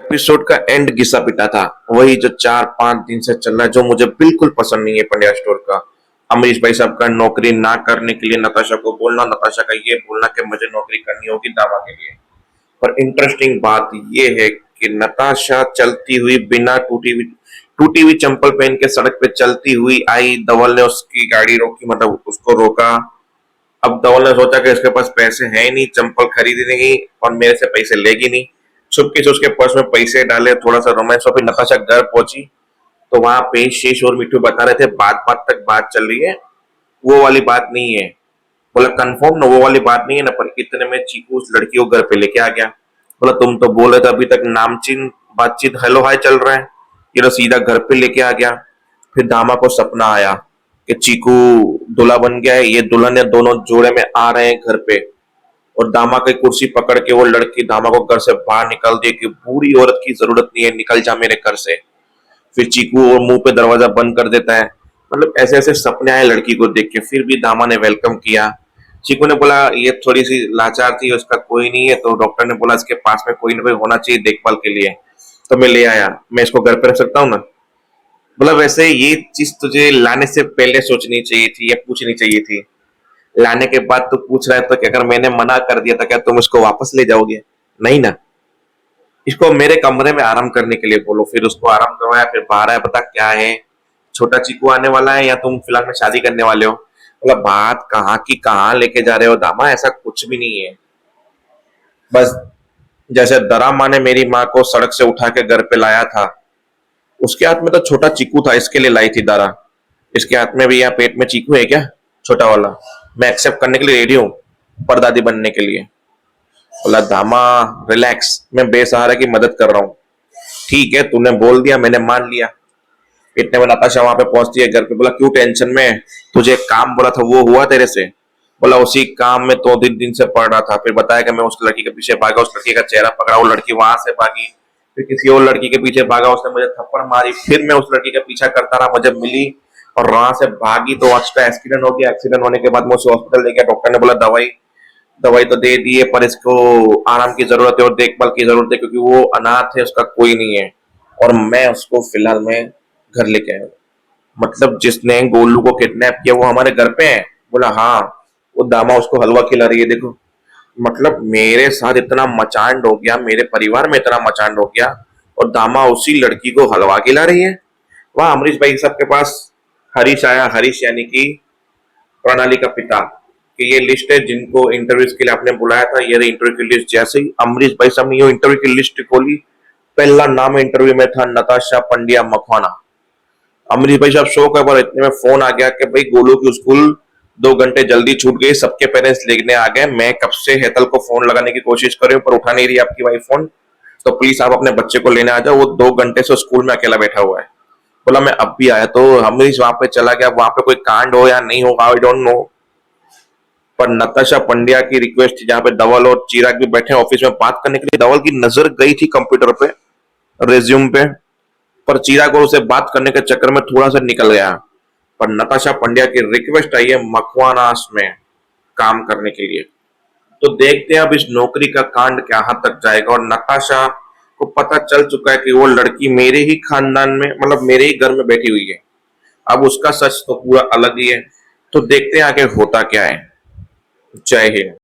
Episode का and घिसा पिटा था। वही जो 4-5 दिन से चल रहा है, जो मुझे बिल्कुल पसंद नहीं है पंड्या स्टोर का। अमरीश भाई साहब का नौकरी ना करने के लिए नताशा को बोलना, नताशा का ये बोलना कि मुझे नौकरी करनी होगी दावा के लिए। पर इंटरेस्टिंग बात ये है कि नताशा चलती हुई बिना टूटी हुई चंपल पहन के सड़क पे चलती हुई आई। धवल ने उसकी गाड़ी रोकी, मतलब उसको रोका। अब धवल ने सोचा कि इसके पास पैसे हैं ही नहीं चंपल खरीदने की और मेरे से पैसे लेगी नहीं। चुपके से उसके पर्स में पैसे डाले, थोड़ा सा रोमांस हुआ। फिर नताशा घर पहुंची तो वहां पे शीश और मिट्टू बता रहे थे बात बात तक बात चल रही है, वो वाली बात नहीं है। बोला कंफर्म ना, वो वाली बात नहीं है ना। पर इतने में चीकू उस लड़की को घर पे लेके आ गया। बोला तुम तो बोल रहे थे अभी तक नामचीन बातचीत हेलो हाय चल रहा है, ये तो सीधा घर पे लेके आ गया। फिर दामा को सपना आया कि चीकू दूल्हा बन गया है, ये दुल्हन है, दोनों जोड़े में आ रहे हैं घर पे। और दामा की कुर्सी पकड़ के वो लड़की दामा को घर से बाहर निकाल दी कि बूढ़ी औरत की जरूरत नहीं है, निकल जा मेरे घर से। फिर चीकू और मुंह पे दरवाजा बंद कर देता है। मतलब ऐसे ऐसे सपने आए लड़की को देख के। फिर भी दामा ने वेलकम किया। चीकू ने बोला ये थोड़ी सी लाचार थी, उसका कोई नहीं है, तो डॉक्टर ने बोला इसके पास में कोई ना कोई होना चाहिए देखभाल के लिए, तो मैं ले आया। मैं इसको घर पे रख सकता हूँ ना? बोला वैसे ये चीज तुझे लाने से पहले सोचनी चाहिए थी या पूछनी चाहिए थी। लाने के बाद तू पूछ रहा है तो क्या, अगर मैंने मना कर दिया था क्या तुम इसको वापस ले जाओगे? नहीं ना। इसको मेरे कमरे में आराम करने के लिए बोलो। फिर उसको आराम करवाया, फिर बाहर आया, पता क्या है, छोटा चीकू आने वाला है या तुम फिलहाल में शादी करने वाले हो? बोला बात कहाँ की कहाँ लेके जा रहे हो दामा, ऐसा कुछ भी नहीं है। बस जैसे दरा माँ ने मेरी माँ को सड़क से उठा के घर पे लाया था, उसके हाथ में तो छोटा चीकू था, इसके लिए लाई थी दारा। इसके हाथ में भी यहाँ पेट में चीकू है क्या, छोटा वाला? मैं एक्सेप्ट करने के लिए रेडी हूँ, परदादी बनने के लिए। बोला दामा रिलैक्स, मैं बेसहारा की मदद कर रहा हूँ। ठीक है तूने बोल दिया, मैंने मान लिया। इतने में नताशा वहां पे पहुंचती है घर पे। बोला क्यों टेंशन में, तुझे एक काम बोला था वो हुआ तेरे से? बोला उसी काम में 2 दिन से पड़ रहा था। फिर बताया कि मैं उस लड़की के पीछे भागा, उस लड़की का चेहरा पकड़ा, वो लड़की वहां से भागी। फिर किसी और लड़की के पीछे भागा, उसने मुझे थप्पड़ मारी। फिर मैं उस लड़की का पीछा करता रहा, मुझे मिली और वहां से भागी तो उसका एक्सीडेंट हो गया। एक्सीडेंट होने के बाद मैं उसे हॉस्पिटल ले गया। डॉक्टर ने बोला दवाई दवाई तो दे दी है पर इसको आराम की जरूरत है और देखभाल की जरूरत है, क्योंकि वो अनाथ है, उसका कोई नहीं है। और मैं उसको फिलहाल में घर लेके आया। मतलब जिसने गोलू को किडनैप किया वो हमारे घर पे है? बोला हाँ। वो दामा उसको हलवा खिला रही है, देखो। मतलब मेरे साथ इतना मचांड हो गया, मेरे परिवार में इतना मचांड हो गया, और दामा उसी लड़की को हलवा खिला रही है। वहां अमरीश भाई साहब के पास हरीश आया। हरीश यानी कि प्रणाली का पिता, कि ये लिस्ट है जिनको इंटरव्यूज के लिए आपने बुलाया था, ये इंटरव्यू की लिस्ट। जैसे ही अमरीश भाई साहब ने ये इंटरव्यू की लिस्ट खोली, पहला नाम इंटरव्यू में था नताशा पंड्या मखवाना। अमरीश भाई साहब शौक है, पर इतने में फोन आ गया कि भाई गोलू की स्कूल 2 घंटे जल्दी छूट गई, सबके पेरेंट्स लेने आ गए। मैं कब से हेतल को फोन लगाने की कोशिश कर रही हूँ पर उठा नहीं रही आपकी वाइफ फोन, तो प्लीज आप अपने बच्चे को लेने आ जाओ, वो 2 घंटे से स्कूल में अकेला बैठा हुआ है। बोला मैं अब भी आया। तो अमरीश वहां पे चला गया। वहां पे कोई कांड हो या नहीं होगा आई डोंट नो, पर नताशा पंड्या की रिक्वेस्ट थी, जहां पे धवल और चिराग भी बैठे ऑफिस में बात करने के लिए। धवल की नजर गई थी कंप्यूटर पे, रेज्यूम पे, पर चिराग और उसे बात करने के चक्कर में थोड़ा सा निकल गया। पर नताशा पंड्या की रिक्वेस्ट आई है मखवानास में काम करने के लिए। तो देखते हैं अब इस नौकरी का कांड क्या हद तक जाएगा। और नताशा को पता चल चुका है कि वो लड़की मेरे ही खानदान में, मतलब मेरे ही घर में बैठी हुई है। अब उसका सच तो पूरा अलग ही है। तो देखते हैं आगे होता क्या है। जय हिंद।